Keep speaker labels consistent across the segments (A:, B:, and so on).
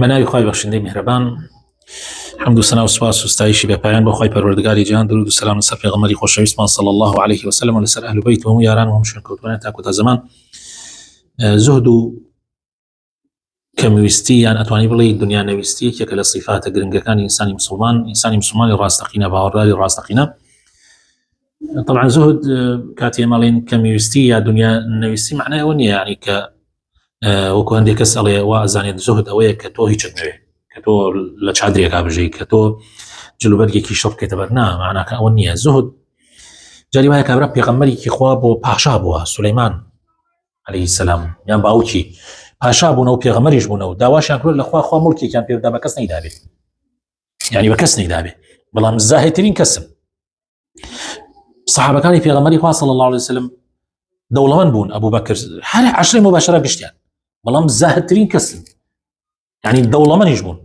A: مناوی خوای بخشنده مهربان حمد و ثنا و سپاس و ستایشی به پایان بخوای پروردگاری جهان، درود و سلام لسر پیغمبری خوشویستمان صلی الله علیه و سلم و لسر اهل بیت و هم یاران و هم شرکتوان تا کتا زمان. زهد و کەمیویستی یان ئەتوانی بڵێ دنیا نەویستی یەکێکە لە صیفاتە گرنگەکانی ئینسانی مسلمانی ڕاستەقینە باوەڕداری ڕاستەقینە. طبعا زهد کاتی ئێمەڵێن کەمیویستی یا دنیا نەویستی معنای ئەوە نییە، یعنی کە وەکو هەندێک کەس ئەڵێ وا ئەزانێت زهد ئەوەیە کە تۆ هیچت نەوێ، کە تۆ لە چادرێکا بژەی، کە تۆ جلوبەرگێکی شڕ بکەیتە بەر. نا، معناکە ئەوە نییە. زهد جاری وایە کابرا پێغەمبەرێکی خوا بۆ پاشا بووە، سولەیمان عەلەیهی سەلام، یان باوکی پاشا بوونە و پێغەمبەریش بوونەوە، داواشیان کرد لە خوا موڵکێکیان پێ بدا، بە کەس نەیدابێت، یعنی بە کەس نەیدابێت، بەڵام زاهدترین کەسم. سەحابەکانی پێغەمبەری خوا صلی الله علیه وسلم دەوڵەمەند بوون، ئەبوو بەکر هەر عەشرەی مباشرە گشتیان، بەڵام زاهدترین کەسم، یعنی دەوڵەمەندیش بوون،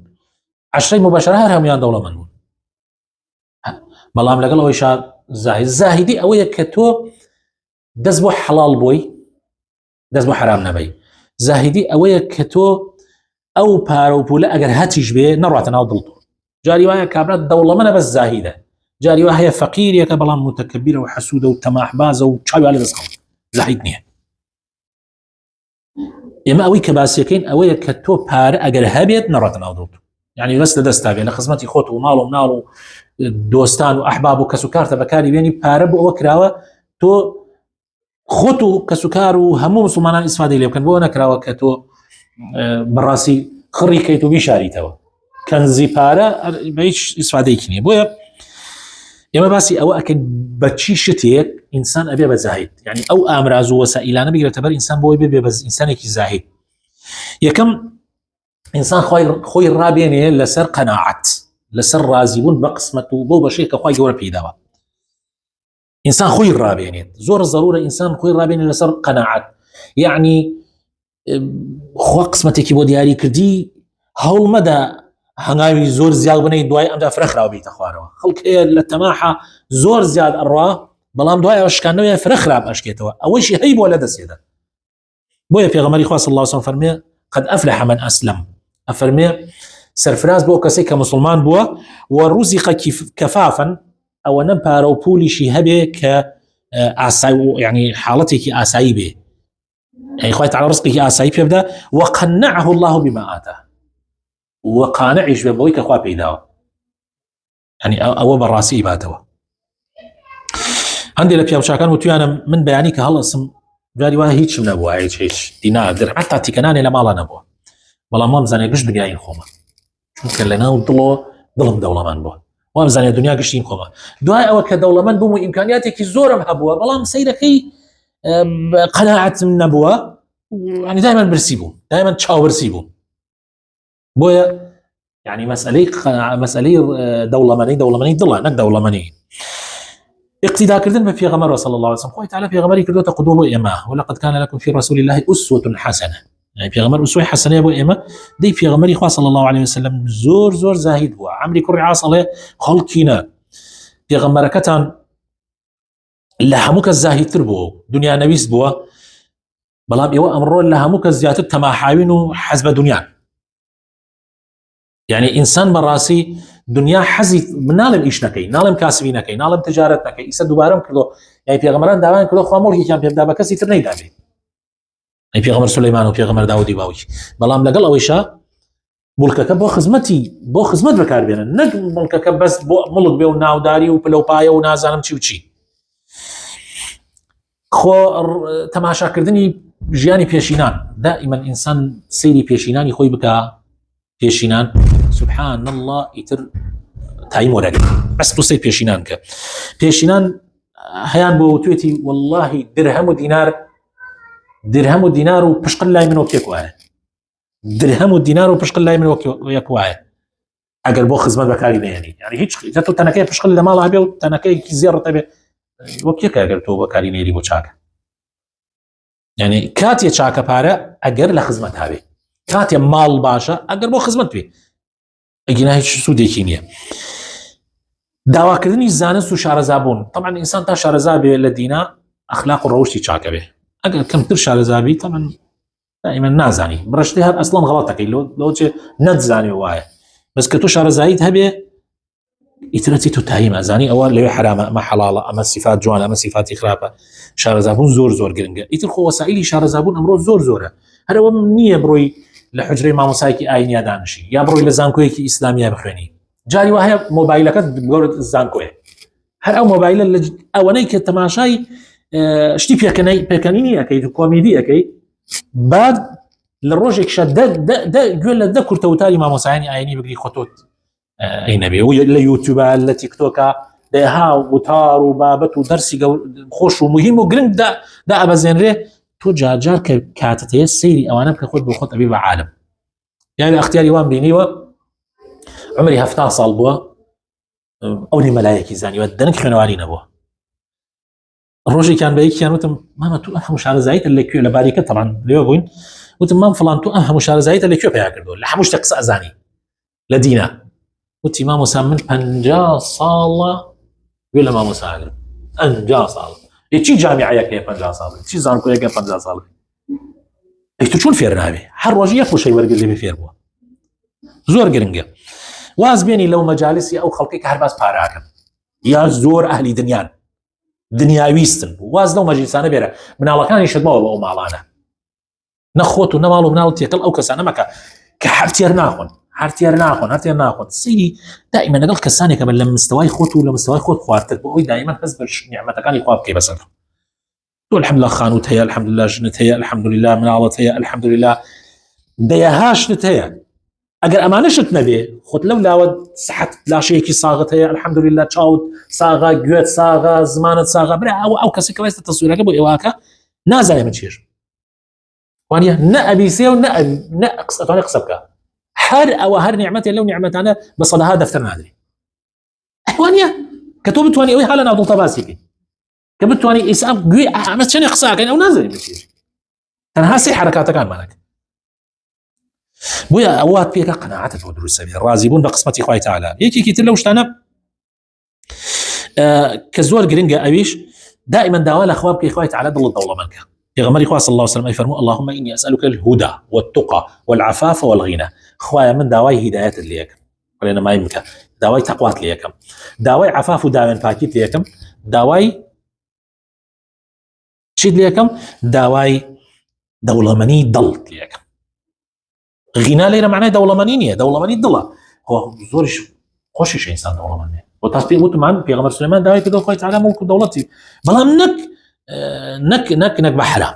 A: عەشرەی مباشرە هەر هەمویان دەوڵەمەند بوون، بەڵام لەگەڵ ئەوەیشا زاهدی ئەوەیە کە تۆ دەست بۆ حەڵال بۆی، دەست بۆ حەرام نەبەی. زاهدی ئەوەیە کە تۆ ئەو پارە و پولە ئەگەر هەتیش بێ نەڕاتە ناو دڵ تۆ. جاری وایە کابرا دەوڵەمەندە بەس زاهیدە، جاری وایە هەیە فەقیرێکە بەڵام متەکەبیرە و حەسوودە و تەماحبازە و چاوی لە دەست خەڵک، زاهید نییە. ئێمە ئەوەی کە باسیەکەین ئەوەیە کە تۆ پارە ئەگەر هەبێت نەڕاتە ناو دڵ تۆ، یعنی دەست لە دەستا بێ، لە خزمەتی خۆت و ماڵ و مناڵ و دۆستان و ئەحباب و کەس و کارتە بەکاری بێنی، پارە بۆ ئەوە کراوە تۆ خۆت و کەسوکار و هەموو مسلمانان ئیسفادەی لێ بکەن، بۆ نەکراوە کە تۆ بەڕاستی خڕی کەیت و بیشاریتەوە. کەنزی پارە بە هیچ ئیسفادەیەکی نییە. بۆیە ئێمە باسی ئەوە ئەکەن بە چی شتێک ئینسان ئەبێ بە زاهید، یعنی ئەو ئامراز و وەسائیلانە بگرێتە بەر ئینسان بۆی بێ بە ئینسانێکی زاهید. یەکەم ئینسان خۆی ڕابێنێ لەسەر قەناعەت، لەسەر ڕازیبوون بە قسمەت و بۆ بەشەیە کە خوای گەورە پێداوە. ئینسان خۆی ڕابێنێت، زۆر زەرورە ئینسان خۆی ڕابێنێت لەسەر قەناعەت، یعنی خوا قسمەتێکی بۆ دیاری کردی، هەوڵ مەدە هەنگاوی زۆر زیاد بنەی دوای ئەمدا فرەخراوە بیتە خوارەوە. خەڵک هەیە لە تەماحە زۆر زیاد ئەڕوا، بەڵام دوای ئەوە شکاندنەوەی فرەخراب ئەشکێتەوە، ئەوەیشی هەی بۆ لە دەستێدا. بۆیە پێغەمبەری خوا صلی الله علیه وسلم فەرمێ قد ئەفلح من ئەسلەم، ئەفەرمێ سەرفراز بۆ کەسێک کە مسلمان بووە و ڕوزیق کەفافن، ئەوە نە پارە و پولیشی هەبێ کە ئاسایی، یعنی حاڵەتێکی ئاسایی بێ، یعنی خوای تعالی ڕزقێکی ئاسایی پێ بدە، وقنعه الله بما آتاه، وقانعش بێ بەوەی کە خوا پێداوە، یعنی ئەوە بەڕاستی ئیباتەوە. هەندێک لە پیاوچاکان وتویانە من بەیانی کە هەڵەسم جاری وایە هیچم نەبووە، هیچ دینار درهم حتا تیکەنانێ لە ماڵە نەبووە، بەڵام وام زانێ گشت دنیای خۆمە، چونکە لەناو دڵم دەوڵەمەند بووە، وام زانێ دنیا گشتین خۆمە. دوای ئەوە کە دەوڵەمەند بووم و ئیمکانیاتێکی زۆرم هەبووە، بەڵام سەیرەکەی قەناعەتم نەبووە، یعنی دایمەن برسی بووم، دایمەن چاوبرسی بووم. بۆیە یعنی مەسئلەی دەوڵەمەندی دڵە، نەک دەوڵەمەندی. اقتداکردن بە پێغەمبەر صلی الله علیه وسلم، خۆی تعالی پێغەمبەری کردوتە قودوە بۆ ئێمە، ولقد كان لكم في رسول الله أسوة حسنة، يعني پێغەمبەر ئوسوەی حەسەنەیە بۆ ئێمە. دەی پێغەمبەری خوا صلی الله علیه وسلم زۆر زاهید بووە. عەمری کوڕی عاص ئەڵێ خەڵکینە پێغەمبەرەکەتان لە هەموو کەس زاهیدتر بووە، دنیا نەویست بووە، بەڵام ئێوە ئەمڕۆ لە هەموو کەس زیاتر تەماحاوین و حەز بە دنیان. یعنی ئینسان بەڕاستی دنیا حەزی ناڵێم ئیش نەکەی، ناڵێم کاسبی نەکەی، ناڵێم تجارەت نەکەی. ئیسا دووبارەم کردو، یعنی پێغەمبەران داوایان کردو خوا موڵکێکیان پێ بدا بە کەسی تر نەیدابێت، ئەی پێغەمبەر سولەیمان و پێغەمبەر داودی باوکی، بەڵام لەگەڵ ئەوەیشا موڵکەکە بۆ خزمەت بەکاربێنن، نەک موڵکەکە بەس بۆ مڵک بێ و ناوداری و پلەپایە و نازانم چی و چی. خۆ تەماشاکردنی ژیانی پێشینان، دائیمەن ئینسان سەیری پێشینانی خۆی بکە، پێشینان سبحان الله ئیتر تایم وەرەگرێت، بەس تۆ سەیر پێشینان کە پێشینان هەیان بۆ وتوێتی واللهی درهم و دینار و پشقل لای من وەک یەک وایە، درهم و دینار و پشقل لای من وەک یەک وایە ئەگەر بۆ خزمەت بەکاری نێنی، یعنی هیچ تۆ تەنەکەی پشقل لە ماڵ هەبێ و تەنەکەیەکی زێڕت هەبێ وەک یەکە ئەگەر تۆ بەکاری نێری بۆ چاکە. یعنی کاتێ چاکە پارە ئەگەر لە خزمەت هەبێ، کاتێ ماڵ باشە ئەگەر بۆ خزمەت بێ، ئەگینا هیچ سوودێکی نییە. داواکردنی زانست و شارەزابوون، طبعا ئینسان تا شارەزا بێ لە دینا ئەخلاق و ڕەوشی چاکە بێ، ئەگەر کەمتر شارەزابی طبعا دائما نازانی برشته هر اصلا غلطك لو نتزاني وايه بس كتو شارزایت هبه ئیترەتی تو تایی مازانی ئەوە لەوێ حرامە ئەمە حەڵاڵە ئەمە سیفات جوانە ئەمە سیفاتی خراپە شارەزابوون زۆر گرنگە ئیتر خۆ وەسائلی شارەزابوون ئەمڕۆ زۆرە هەرەوە نییە بڕۆی لە حجرەی مامۆسایەکی ئاینیا دانشی یا بڕۆی لە زانکۆیەکی ئیسلامیە بخوێنی جاری وایە مۆبایلەکەت گەورە زانکۆیە هەر ئەو مۆبایلە لە ئەوەنەی کە تەماشای شتی پێکەنینی ئەەکەیت و کۆمیدی ئەەکەی بعد لە ڕۆژێکشە گوێ لە دە کورتەوتاری مامۆسایانی ئاینی بگری خۆتۆت ئەی نەبێ لە یوتیوبە لە تیکتۆکە دەها وتار و بابەت و دەرسی خۆش و مهم و گرنگ دا ئەبەزێنرێ تۆ جارجار کە کاتت هەیە سەیری ئەوانە بکە خۆت بۆ خۆت ئەبێ بە عالم یعنی ئەختیاری وان بینیوە عمری 70 ساڵ بووە ئەو مەلایەکی زانیوە دەنگ خوێنەواری نەبووە ڕۆژێکیان بە یەکیان وتم مامە تو هەموو شارەزاییتە لەکوێ لە باریکە تەمان لێوە بووین وتم مام فڵان تو هەموو شارەزاییتە لەکوێ پەیا کردووە لە هەموو شتێک قسە ئەزانی لە دینە وتی مامۆسا من 50 ساڵە گوێ لە مامۆساگرم 50 ساڵ چی جامیعەیەکەیە 50 ساڵ چی زانکۆیەکە 50 ساڵ ئەی تو چۆن فێر نابێ هەر ڕۆژ یەک وشەی وەرگرت لێ فێر بووە زۆر گرنگە واز بێنی لەو مەجالسی ئەو خەڵکی کە هەر باس پاراکەن یا زۆر ئەهلی دنیان دنیاویستن واز لەو مەجلیسانە بێرە مناڵەکانی شتمەوە بە ئەو ماڵانە نەخۆت و نەماڵ و مناڵ تێکەڵ ئەو کەسانە مەکە کە هەرتێر ناخۆن سەیری دائما لەگەڵ کەسانێکە بە لە مستەوای خۆت و لە مستەوای خۆت خواردتر بۆ ئەوی دائما هەز بە نیعمەتەکانی خوا بکەی بەسەر تۆ الحەمدولله خانووت هەیە الحەمدولله ژنت هەیە الحەمدولله مناڵت هەیە الحەمدولله دەیەهاشت هەیە ئەگەر ئەمانەشت نەبێ خۆت لەو لاوە سەحەت لاشەیەکی ساغت هەیە الحەمدولله چاوت ساغا گوێت ساغا زمانت ساغا برا ئەو کەسێک کە وایستە تەسویرەکە بۆ ئێواکە نازانێ من چێژ وانە نە ئەبیسێ و نە ئەتوانێ قسە بکە هەر ئەوە هەر نیعمەتێ لەو نیعمەتانە بە سەدەها دەفتەر نادرێ ئەوانە کە تۆ بتوانانی ئەوەی حالە ناودڵتە باسی بکەیت کە بتوانانی ئیسام گوێ ئەمە چەندێک قساکەین ئەو نازانێ من چێژ تەنها سێ حرەکاتەکانمانەکە بۆیە ئەوات پێکە قەناعەتت بۆ دروستە بێ ڕازی بوون بە قسمەتی خوای تەعالا یەکێکی تر لەو شتانە کە زۆر گرنگە ئەویش دائما داوا لە خوا بکەی خوای تەعالا دڵت دەوڵەمەندکە پیغمبری خوا صلی الله علیه و سلم فرمود اللهم اني اسالك الهدى والتقى والعفاف والغنى خوایا من داوای هدایت لیکم ولی ما یمکە داوای تقوات لیکم داوای عفاف و داوای پاکیت لیکم داوای چی لیکم داوای دەوڵەمەنی دڵت لیکم غنا لێرە معنای دەوڵەمەنی نییە دەوڵەمەنی دڵە زۆرش خۆشیش ئینسان دەوڵەمەندێ بۆ تاس پێ وتمان پێغەمبەر سولەیمان داوای کردەوە خوای تەعالا مڵک و دەوڵەتی بەڵام نەک بە حرام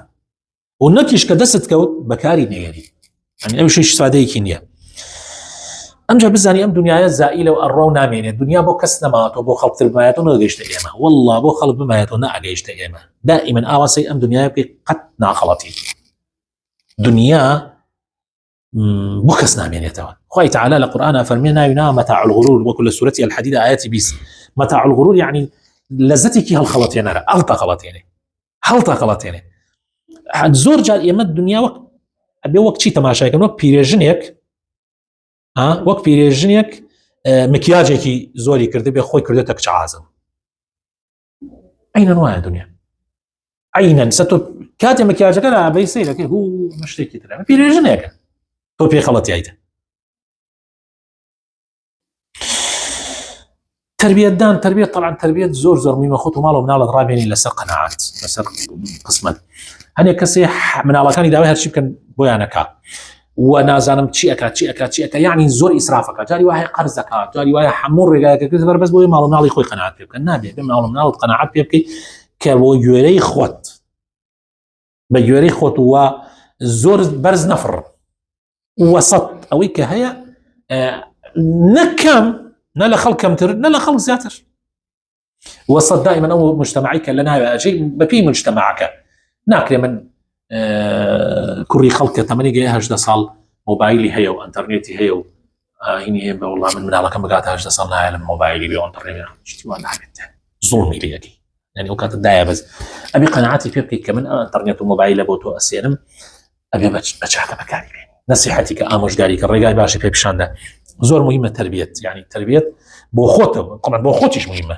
A: و نەکیش کە دەست کەوت بەکاری نێری ئەنی ئەو شەیەکی سادەیەکی نییە ئەمجا بزانی ئەم دنیاە زائیلە و ئەڕۆ نامێنێت دنیا بۆ کەس نەماتەوە بۆ خەڵکتر بمایەتەوە نەگەیشتە ئێمە والله بۆ خەڵک بمایەتەوە نەئەگەیشتە ئێمە دائما ئاواسەی ئەم دنیای بکەی قەت ناخەڵەتی دنیا بۆ کەس نامێنێتەوە خوای تەعالا لە قورئانە فەرمێ ناوینا مەتاع الغرور وەکو لە سورەتی الحەدید ئایەتی 20 مەتاع الغرور یعنی لەزەتێکی هەڵخەڵەتێنەرە هەڵتەقەڵەتێنێ زۆر جار ئێمە دنیا وەک ئەبێ وەک چی تەماشایکەن وەک پیرێژنێک مکیاجێکی زۆری کرده بێ خۆی کردێتە کچە عازم عینەن وایە دنیا عینەن سەتۆ کاتێ مکیاجەکە لە ئابەی سەیرەکەی هوو مشتێکی ترە پیرێژنێکە تۆ پێ خەڵەتیایتە تربیت طبعا تربیت زۆر مهمە خۆت و ماڵ و مناڵت ڕابێنی لەسەر قەناعەت لەسەر قسمەت هەنێک کەسێ مناڵەکانی داوای هەرچی بکەن بۆیانەکە و نازانم چی ئەکات یعنی زۆر ئیسرافەکە جاری وایە قەرزەکە جاری وایە هەموو ڕێگایەکە کرد بەس بۆی ماڵ و مناڵی خۆی قەناعەت پێ بکەن نابێت بێ ماڵ و مناڵت قەناعەت پێ بکەی کە بۆ گوێرەی خۆت بە گوێرەی خۆت وە زۆر بەرز نەفڕ وەسەط ئەوەی کە هەیە نەکەم نە لە خەڵک کەمتر نە لە خەڵک زیاتر وەسەط دائما ئەو مجتەمەعی کە لە ناوێ ئەجێ بەپێی مجتەمەعەکە ناکرێ من کوڕی خەڵکە تەمەنی گەیە 18 ساڵ مۆبایلی هەیە و ئەنتەرنێتی هەیە و هینی هەیە بە وڵڵا من مناڵەکەم بگاتە 18 ساڵ نایە لە مۆبایلی بێ ئەنتەرنێت شتیوان نابێت زوڵمی لێەکەی یعنی ئەو کاتە دایە بەس ئەبێ قەناعەتی پێ بکەیت کە من ئەنتەرنێت و مۆبایلە بۆ تۆ ئەسێنم ئەبێ بە چاکە بەکاری بێنی نەسیحەتی کە ئامۆژگاری کە ڕێگای باشی پێ پیشاندا زۆر مهمە تربیت یعنی تربیت بۆ خۆتەوە طبعا بۆ خۆتیش مهمە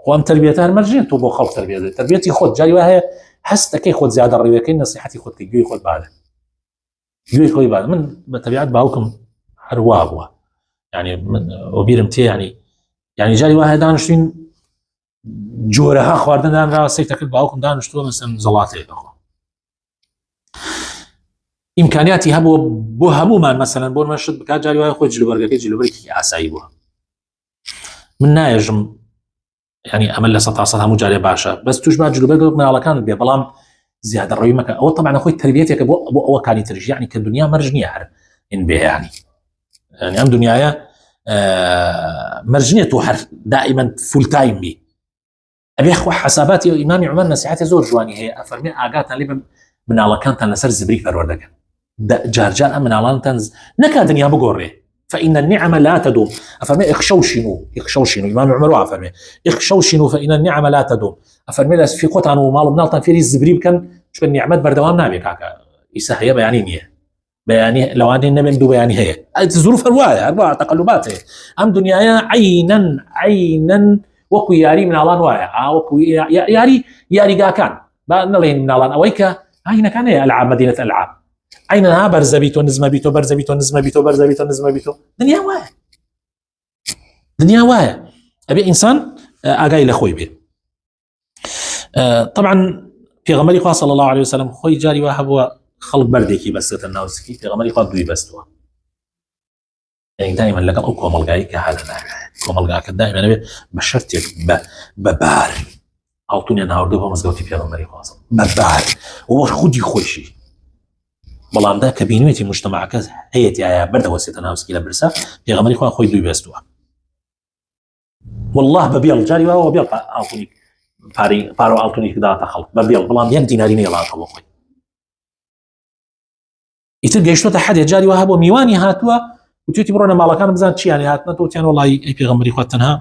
A: خۆ ئەم تربیەتە هەرمەرجێت تۆ بۆ خەڵک تربیەتی خۆت جای وایە هەستەکەی خۆت زیادە ڕێوەکەی نەسیحەتی خۆت گوێی خۆت بادە دوی خۆی با من بە تەبیعەت باوکم هەروە بووە يعني وبیرم تێ يعني جاری وایە دانیشتین جۆرەها خواردن دانراوە سێکتەکرد باوکم دانیشتووە مەسەن زەڵاتەیە بەخۆ ئیمکانیاتی هەبووە بۆ هەمومان مەسەلەن بۆ مەشت بکات جاری وایە خۆی جلوبەرگەکەی جلوبەرێکی ئاسایی بووە من نایەژم يعني ئەمە لە 100% هەموو جارێ باشە بەس توش با جلوبەرگە مناڵەکان بێ بەڵام زیادە ڕەوی مەکە ئەوە طبعا خۆی تربیەتێکە بۆ ئەوە کاری ترش يعني کە دنیا مەرج نییە هەر ئین بێ يعني ئەم دنیاە مەرج نییە تۆ هەر دائما فول تایم بی ئەبێ خۆ حساباتی ئیمامی عومەر نەسیحەتی زۆر جوانی هەیە ئەفەرمێ ئاگاتان لێ بن مناڵەکانتان لەسەر زبری پەروەردەکەن جارجار ئەم مناڵانتان نەکا دنیا بگۆڕێ فإن النعم لا تدوم أفرمي اخشوشنوا إمام عمر وأفرمي اخشوشنوا فإن النعم لا تدوم أفرمي في قطعا ومال منالطان في الزبريب كان شو النعمات بردوام نابي كاكا إيسا هي بياني لو أني نبي ندو بياني هي الظروف أرواح تقلبات هي أم دنيايا عينا وكو ياري من الله وايا وكو ياري كان بنلين من الله أويكا عينا كان ألعاب مدينة ألعاب عينها برزبيتو نزمبيتو برزبيتو نزمبيتو برزبيتو نزمبيتو دنيا وايا أبي إنسان أجاي لخوي به طبعا في غمري قال صلى الله عليه وسلم خوي جاري واحد هو خلق برديكي بس تناوسكي في غمري قال دوي بس يعني دائما لك أقوى ملقاي كهذا ملقاك دائما أنا بشرتك ببار أعطوني أنا أردوها مزقوتي في غمري قال ببار وخدي خوشي بەڵام دا کە بینوێتی مجتمعەکە هەیەی ئایا بەردەوە سێتەناوسکی لە برسا پێغەمبەری خوا خۆی دوی بەستووە والله بەبێڵ جاری واوە بێڵ ئاڵتونی پارە ئاڵتونی داواتە خەڵک بەبێڵ بەڵام یەک دیناری نێڵاتەوە خۆی ئیتر گەیشتۆتە حەدێ جاری وا هەبووە میوانی هاتووە وتێتی بڕۆنە ماڵەکان بزان چیانی هاتنەوە وتیان وەڵی ئەی پێغەمبەری خوا تەنها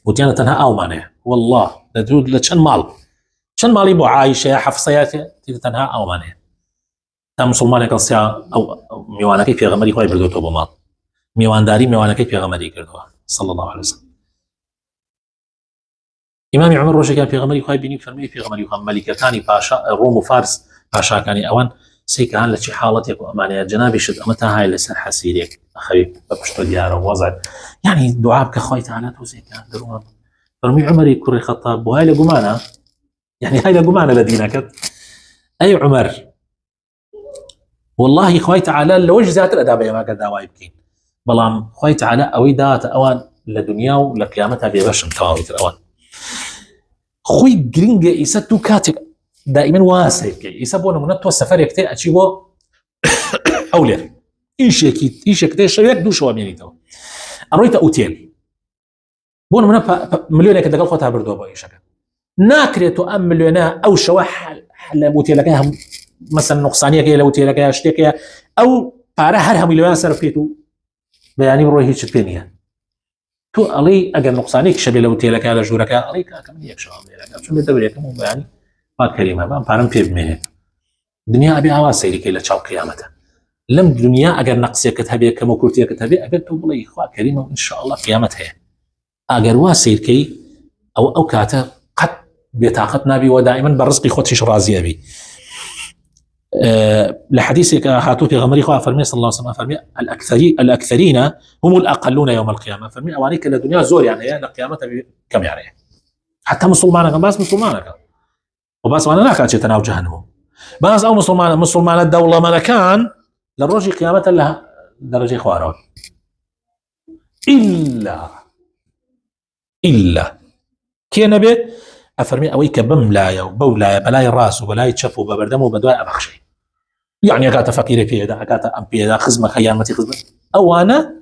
A: وتیانە تەنها ئاومانەیە والله دەدرود لە چەند ماڵی بۆ عایشەیە حەفسەیە تەنها ئاومانەیە تا مسلمانێک کەسیا ئەو میوانەکەی پێغەمبەری خوای بردوتەوە بۆ ماڵ میوانداری میوانەکەی پێغەمبەری کردووە صلی الله عليه وسلم ئیمامی عومەر ڕۆژێکیان پێغەمبەری خوای بینی فەرمووی پێغەمبەری خوا مەلیکەکانی پاشا ڕۆم و فارس پاشاکانی ئەوان سەیکەهان لە چی حاڵەتێک و ئەمانەیە جەنابی شت ئەمە تا های لەسەر حەسیرێک ئەخەوی بە پشتۆ دیارە وەزع یعنی دوعا بکە خوای تەعالا تۆزێکیان دەڕوان فەرمووی عومەری کوڕی خەتاب بۆ های لە گومانە یعنی های لە گومانە لە دینەکەت ئەی عومەر والله خوای تعالی لوجه زیاتر ئەدا بە ئێمە داوای بکەین بەڵام خوای تعالی ئەوەی داتە ئەوان لە دنیا و لە قیامەتا بێبەشن تەواویتر ئەوان خۆی گرنگە ئیسە تو کاتێک دائما واسەی بکەی ئیسە بۆ نمونە تۆ سەفەرێک تێ ئەچی بۆ ئەولێر ئیشێک تێ شەوێک دوو شەوە مێنیتەوە ئەڕۆیتە ئوتێل بۆ نمونە ملیۆنێکە دەگەڵ خۆتا بردووە بۆ ئیشەکە ناکرێت و ئەم ملیۆنە ئەو شەوە لە ئوتێلەکەی هەم مثلا نقصانیەکەی لە ئوتێلەکەی شتێکەیە ئەو پارە هەر هەمووی لەوێ سەر بکەیت و بەیانی بڕۆی هیچت پێ نییە تۆ ئەڵێ ئەگەر نقصانێکی شەبێ لە ئوتێلەکە لە ژوورەکە ئەڵێ کاکەم یەک شەوە لێرەکە چون بێتە بەرێکم و بەیانی پاک کەریمە بام پارەم پێ بمێنێت دنیا ئەبێ ئاوا سەیریکەی لە چاو قیامەتە لەم دنیا ئەگەر نەقسێکت هەبێ کەم و کورتێکت هەبێ ئەبێت تۆ بڵێ خوا کەریمە و ئینشاءالله قیامەت هەیە ئەگەر وا سەیرکەی ئەو کاتە قەت بێتاقەت نابی و دائما بە ڕزقی خۆتیش ڕازی ئەبی لحديثك هاتو في غمري خواه فرمي صلى الله عليه وسلم فرمي الأكثرين هم الأقلون يوم القيامة فرمي أوانيك للدنيا زور يعني هي لقيامة كم يعني حتى مسلمانك بس مسلمانك وبس وانا ناكا تناو جهنم بس أو مسلمان الدولة ملكان للرجي قيامة لها درجة خوارون إلا كي نبي أفرمي أويك بملايا وبولايا بلاي راس وبلاي تشفو ببردم وبدواء أبخشي يعني أكاتا فقيري في يدا أكاتا أم في يدا خزمة خيانتي خزمة أو أنا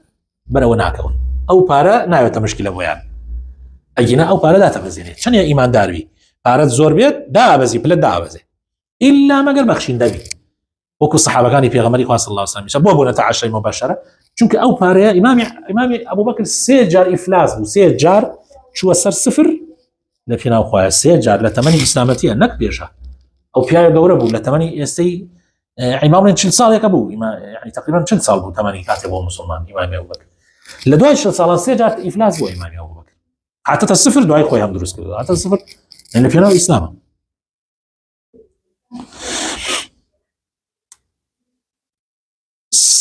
A: برا ناكون أو بارا نايوتا مشكلة بويان أجينا أو بارا دا تبزيني شان يا إيمان داروي بارا زور بيت دا أبزي بلا دا أبزي إلا ما قال بخشين دبي وكو الصحابة كاني في غمري صلى الله عليه وسلم بوبو نتعشى مباشرة چونك أو بارا يا إمامي أبو بكر سيجار إفلاس بو سيجار شو سر صفر لفينا وخويا سيجار لتمني إسلامتي نك بيجها أو فيها جوربو لتمني يستي إمام شل صال يكبو يعني تقريبا شل صال بو تمني كاتبه مسلمان إمام أبو بكر لدواء شل صال سيجار إفلاس بو إمام أبو بكر حتى الصفر دواء خويا هم دروس كده حتى الصفر لأن فينا الإسلام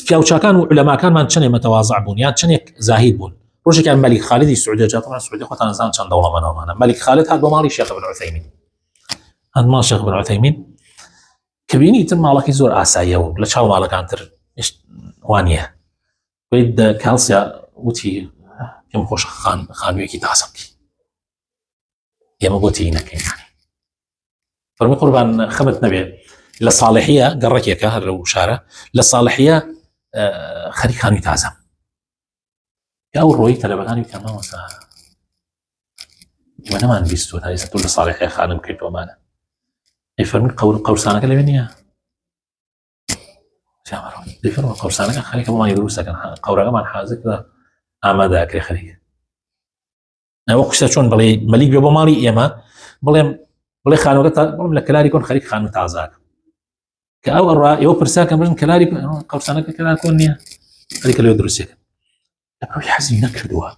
A: پیاوچاکان و علەماکانمان چنێ مەتەواضع بوون یان چنێک زاهید بوون. ڕۆژێکیان مەلیک خالدی سعودی جا طبعا سعودی خۆتان نزان چەند دەوڵەمەندە مەلیک خالد هات بۆ ماڵی شێخ بن عوثەیمین هات ماڵ شێخ بن عوثەیمین کە بینیتم ماڵەکەی زۆر ئاساییە و لە چاو ماڵەکانتر وانە کالسیا وتی پێم خۆش خانوویەکی تازە بکەی ئێمە بۆ تی نەکەین فەرمووی قوربان خەمت نەبێ لە ساڵحیە گەڕەکێکە هەر لەو شارە لە ساڵحیە خەریک خانووی تازەم یا ئەو ڕۆیی تەلەبەکانی کە مامۆستا ئێمە نەمان بیستوە تا ئێستا تۆ لە ساڵحیە خانم بکەیتەوەمانە ئەی فەرمووی قەورسانەکە لەوێ نییە فەرمووی قەورسانەکە خەریکە بۆمانی دروست دەکەن قەورەکەمان حازر کرا ئامادە ئەکرێ خەریک ئەوە قسە چۆن بڵێ مەلیک بێ بۆ ماڵی ئێمە بڵێ خانووەکە بڵێم لە کلاری کۆن خەریک خانوو تازاکە کە ئەو ئێوە پرساکەم بژن کلاری قەورسانەکە کلار کۆن نییە خەریکە لێ دروستێکن ئەوی حەزی نەکردووە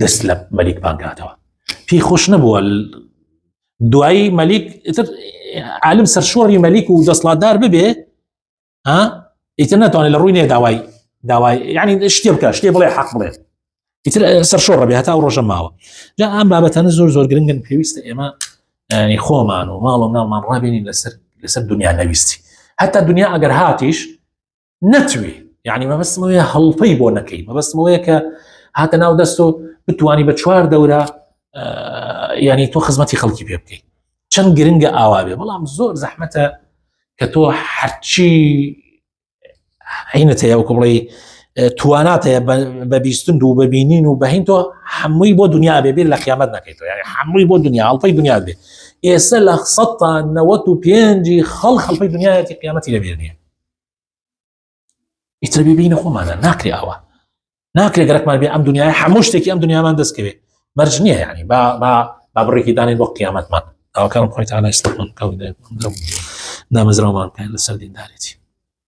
A: دەست لە مەلیک بانکاتەوە پێی خۆش نەبووە دوایی مەلیک عالم سەرشۆڕی مەلیک و دەسڵاتدار ببێ ئیتر ناتوانێت لە ڕووی نێ داوای یعنی شتێ بکە شتێ بڵێ حەق بڵێ ئیتر سەرشۆڕە بێ هەتا ئەو ڕۆژە ماوە جا ئەم بابەتانە زۆر گرنگن پێویستە ئێمە خۆمان و ماڵ و ناڵمان ڕابێنین لەسەر دنیا نەویستی هەتا دنیا ئەگەر هاتیش نەتوێ یعنی مەبەستمەوەیە هەڵپەی بۆ نەکەی مەبەستمەوەیە کە هاتە ناو دەست و بتوانی بە 4 دەورە ینی تۆ خزمەتی خەڵکی پێ بکەیت چەند گرنگە ئاوا بێ بەڵام زۆر زەحمەتە کە تۆ هەرچی عینت هەیە وەکو بڵێ توانات هەیە بە بیستن و ببینین و بەهین تۆ هەمووی بۆ دنیا بێ بیر لە قیامەت نەکەیتەوە یعنی هەمووی بۆ دنیا هەڵپەی دنیا بێ ئێستا لە 95 خەڵپەی دنیایەتی قیامەتی لەبیر نییە ئیتر ببینە خۆمانە ناکرێ ئەوە ناکرێ گەرەکمان بێ ئەم دنیای هەموو شتێکی ئەم دنیامان دەستکەوێ مەرج نییە یعنی با بڕێکی دانین بۆ قیامەتمان ئەوەکانم خۆی تەعالی ئیسڵاح کەوت دامەزراومان بکەین لەسەر دینداریەتی